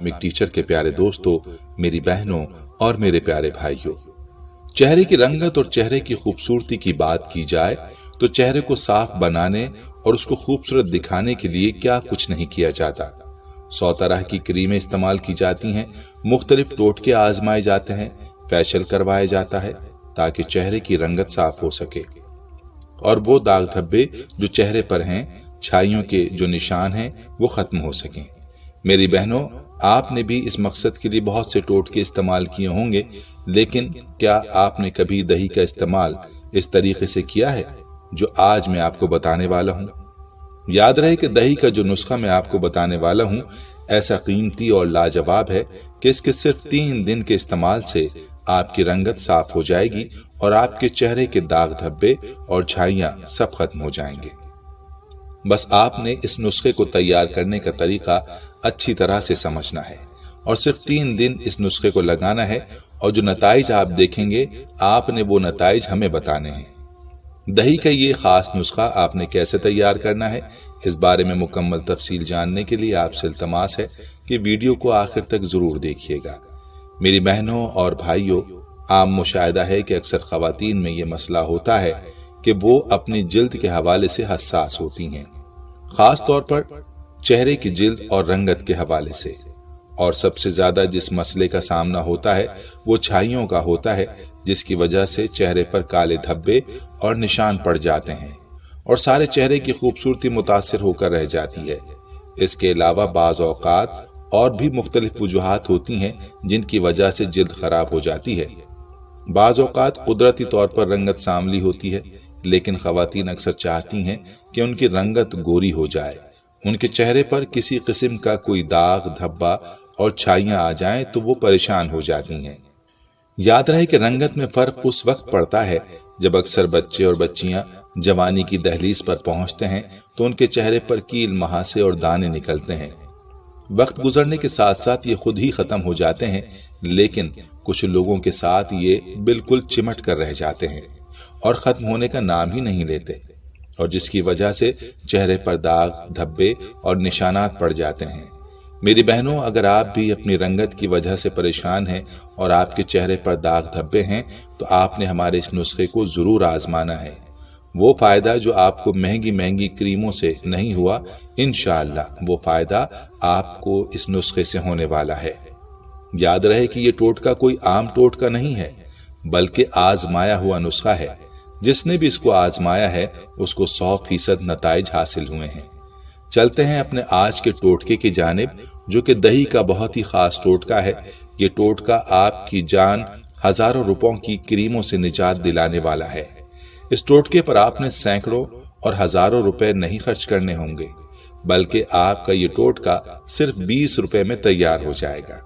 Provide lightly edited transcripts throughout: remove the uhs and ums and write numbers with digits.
Islamic teacher के प्यारे दोस्तों, मेरी बहनों और मेरे प्यारे भाइयों, चेहरे की रंगत और चेहरे की खूबसूरती की बात की जाए तो चेहरे को साफ बनाने और उसको खूबसूरत दिखाने के लिए क्या कुछ नहीं किया जाता। 100 तरह की क्रीमें इस्तेमाल की जाती हैं, मुख्तलिफ टोटके आजमाए जाते हैं, फेशियल करवाया जाता है ताकि चेहरे की रंगत साफ हो सके और वो दाग धब्बे जो चेहरे पर हैं, छाइयों के जो निशान हैं, वो खत्म हो सकें। मेरी बहनों, आपने भी इस मकसद के लिए बहुत से टोटके इस्तेमाल किए होंगे, लेकिन क्या आपने कभी दही का इस्तेमाल इस तरीके से किया है जो आज मैं आपको बताने वाला हूं? याद रहे कि दही का जो नुस्खा मैं आपको बताने वाला हूं ऐसा कीमती और लाजवाब है कि इसके सिर्फ 3 दिन के इस्तेमाल से आपकी रंगत साफ हो जाएगी और आपके चेहरे के दाग धब्बे और छाइयां सब खत्म हो जाएंगे। बस आपने इस नुस्खे को तैयार करने का तरीका अच्छी तरह से समझना है और सिर्फ 3 दिन इस नुस्खे को लगाना है और जो नताइज आप देखेंगे आपने वो नताइज हमें बताने हैं। दही का ये खास नुस्खा आपने कैसे तैयार करना है, इस बारे में मुकम्मल तफसील जानने के लिए आपसे इल्तमास है कि वीडियो को आखिर तक जरूर देखिएगा। मेरी बहनों और भाइयों, आम मुशाहिदा है कि अक्सर ख़वातीन में ये मसला होता है कि वो अपनी जिल्द के हवाले से हसास होती हैं, खास तौर पर चेहरे की जिल्द और रंगत के हवाले से। और सबसे ज्यादा जिस मसले का सामना होता है वो छाइयों का होता है, जिसकी वजह से चेहरे पर काले धब्बे और निशान पड़ जाते हैं और सारे चेहरे की खूबसूरती मुतासिर होकर रह जाती है। इसके अलावा बाज़ औक़ात और भी मुख्तलिफ वजूहात होती हैं जिनकी वजह से जिल्द खराब हो जाती है। बाज़ औक़ात कुदरती तौर पर रंगत सांवली होती है, लेकिन ख़वातीन अक्सर चाहती हैं कि उनकी रंगत गोरी हो जाए, उनके चेहरे पर किसी किस्म का कोई दाग धब्बा और छाइयां आ जाएं तो वो परेशान हो जाती हैं। याद रहे कि रंगत में फर्क उस वक्त पड़ता है जब अक्सर बच्चे और बच्चियां जवानी की दहलीज पर पहुंचते हैं तो उनके चेहरे पर कील महासे और दाने निकलते हैं। वक्त गुजरने के साथ साथ ये खुद ही खत्म हो जाते हैं, लेकिन कुछ लोगों के साथ ये बिल्कुल चिमट कर रह जाते हैं और खत्म होने का नाम ही नहीं लेते, और जिसकी वजह से चेहरे पर दाग धब्बे और निशानात पड़ जाते हैं। मेरी बहनों, अगर आप भी अपनी रंगत की वजह से परेशान हैं और आपके चेहरे पर दाग धब्बे हैं तो आपने हमारे इस नुस्खे को जरूर आजमाना है। वो फायदा जो आपको महंगी महंगी क्रीमों से नहीं हुआ, इंशाअल्लाह वो फायदा आपको इस नुस्खे से होने वाला है। याद रहे कि ये टोटका कोई आम टोटका नहीं है, बल्कि आजमाया हुआ नुस्खा है। जिसने भी इसको आजमाया है उसको 100% नताइज हासिल हुए हैं। चलते हैं अपने आज के टोटके की जानिब, जो कि दही का बहुत ही खास टोटका है। ये टोटका आपकी जान हजारों रुपयों की क्रीमों से निजात दिलाने वाला है। इस टोटके पर आपने सैकड़ों और हजारों रुपए नहीं खर्च करने होंगे, बल्कि आपका ये टोटका सिर्फ 20 रुपए में तैयार हो जाएगा।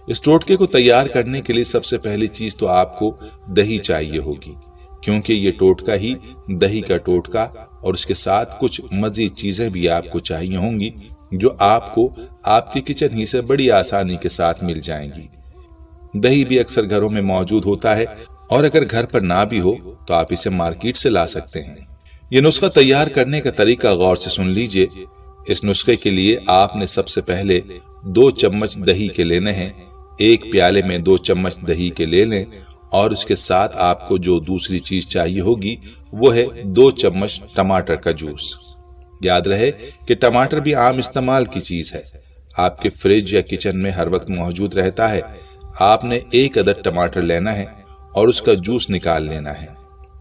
इस टोटके को तैयार करने के लिए सबसे पहली चीज तो आपको दही चाहिए होगी, क्योंकि ये टोटका ही दही का टोटका और उसके साथ कुछ मजीद चीजें भी आपको चाहिए होंगी जो आपको आपके किचन ही से बड़ी आसानी के साथ मिल जाएंगी। दही भी अक्सर घरों में मौजूद होता है और अगर घर पर ना भी हो तो आप इसे मार्केट से ला सकते हैं। ये नुस्खा तैयार करने का तरीका गौर से सुन लीजिए। इस नुस्खे के लिए आपने सबसे पहले 2 चम्मच दही के लेने हैं। एक प्याले में 2 चम्मच दही के ले लें और उसके साथ आपको जो दूसरी चीज चाहिए होगी वो है 2 चम्मच टमाटर का जूस। याद रहे कि टमाटर भी आम इस्तेमाल की चीज है, आपके फ्रिज या किचन में हर वक्त मौजूद रहता है। आपने 1 अदद टमाटर लेना है और उसका जूस निकाल लेना है।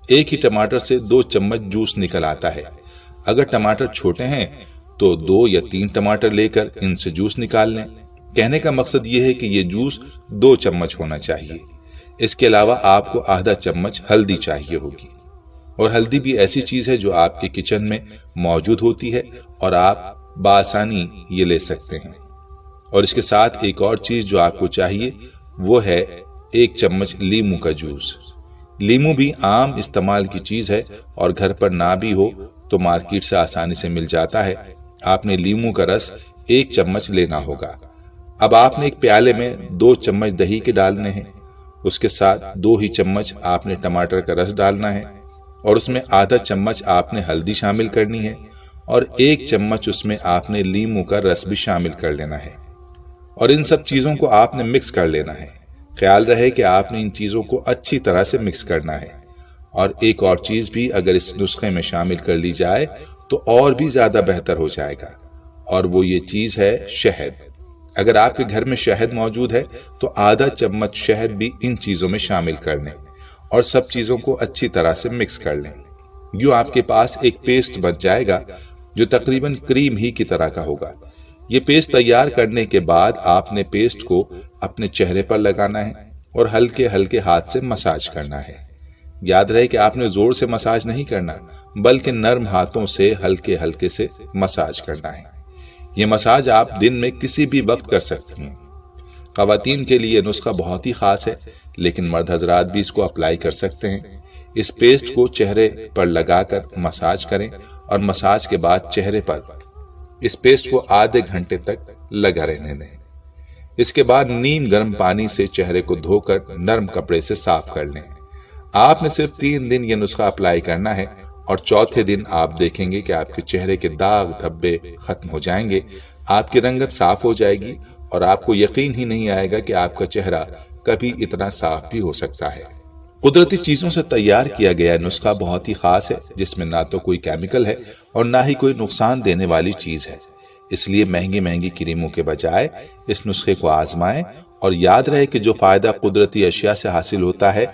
एक ही टमाटर से 2 चम्मच जूस निकल आता है। अगर टमाटर छोटे हैं तो 2 या 3 टमाटर लेकर इनसे जूस निकाल लें। कहने का मकसद ये है कि ये जूस 2 चम्मच होना चाहिए। इसके अलावा आपको आधा चम्मच हल्दी चाहिए होगी, और हल्दी भी ऐसी चीज है जो आपके किचन में मौजूद होती है और आप बासानी ये ले सकते हैं। और इसके साथ एक और चीज जो आपको चाहिए वो है 1 चम्मच लीमू का जूस। लीमू भी आम इस्तेमाल की चीज है और घर पर ना भी हो तो मार्केट से आसानी से मिल जाता है। आपने लीमू का रस 1 चम्मच लेना होगा। अब आपने एक प्याले में 2 चम्मच दही के डालने हैं, उसके साथ 2 ही चम्मच आपने टमाटर का रस डालना है और उसमें आधा चम्मच आपने हल्दी शामिल करनी है और 1 चम्मच उसमें आपने लीमू का रस भी शामिल कर लेना है। اور ان سب چیزوں کو آپ نے مکس کر لینا ہے۔ خیال رہے کہ آپ نے ان چیزوں کو اچھی طرح سے مکس کرنا ہے۔ اور ایک اور چیز بھی اگر اس نسخے میں شامل کر لی جائے تو اور بھی زیادہ بہتر ہو جائے گا، اور وہ یہ چیز ہے شہد۔ اگر آپ کے گھر میں شہد موجود ہے تو آدھا چمچ شہد بھی ان چیزوں میں شامل کر لیں اور سب چیزوں کو اچھی طرح سے مکس کر لیں۔ یوں آپ کے پاس ایک پیسٹ بن جائے گا جو تقریباً کریم ہی کی طرح کا ہوگا۔ یہ پیسٹ تیار کرنے کے بعد آپ نے پیسٹ کو اپنے چہرے پر لگانا ہے اور ہلکے ہلکے ہاتھ سے مساج کرنا ہے۔ یاد رہے کہ آپ نے زور سے مساج نہیں کرنا، بلکہ نرم ہاتھوں سے ہلکے ہلکے سے مساج کرنا ہے۔ یہ مساج آپ دن میں کسی بھی وقت کر سکتی ہیں۔ خواتین کے لیے نسخہ بہت ہی خاص ہے، لیکن مرد حضرات بھی اس کو اپلائی کر سکتے ہیں۔ اس پیسٹ کو چہرے پر لگا کر مساج کریں اور مساج کے بعد چہرے پر اس پیسٹ کو آدھے گھنٹے تک لگا رہنے دیں۔ اس کے بعد نیم گرم پانی سے چہرے کو دھو کر نرم کپڑے سے صاف کر لیں۔ آپ نے صرف 3 دن یہ نسخہ اپلائی کرنا ہے اور چوتھے دن آپ دیکھیں گے کہ آپ کے چہرے کے داغ دھبے ختم ہو جائیں گے، آپ کی رنگت صاف ہو جائے گی اور آپ کو یقین ہی نہیں آئے گا کہ آپ کا چہرہ کبھی اتنا صاف بھی ہو سکتا ہے۔ قدرتی چیزوں سے تیار کیا گیا نسخہ بہت ہی خاص ہے، جس میں نہ تو کوئی کیمیکل ہے اور نہ ہی کوئی نقصان دینے والی چیز ہے۔ اس لیے مہنگی کریموں کے بجائے اس نسخے کو آزمائیں اور یاد رہے کہ جو فائدہ قدرتی اشیاء سے حاصل ہوتا ہے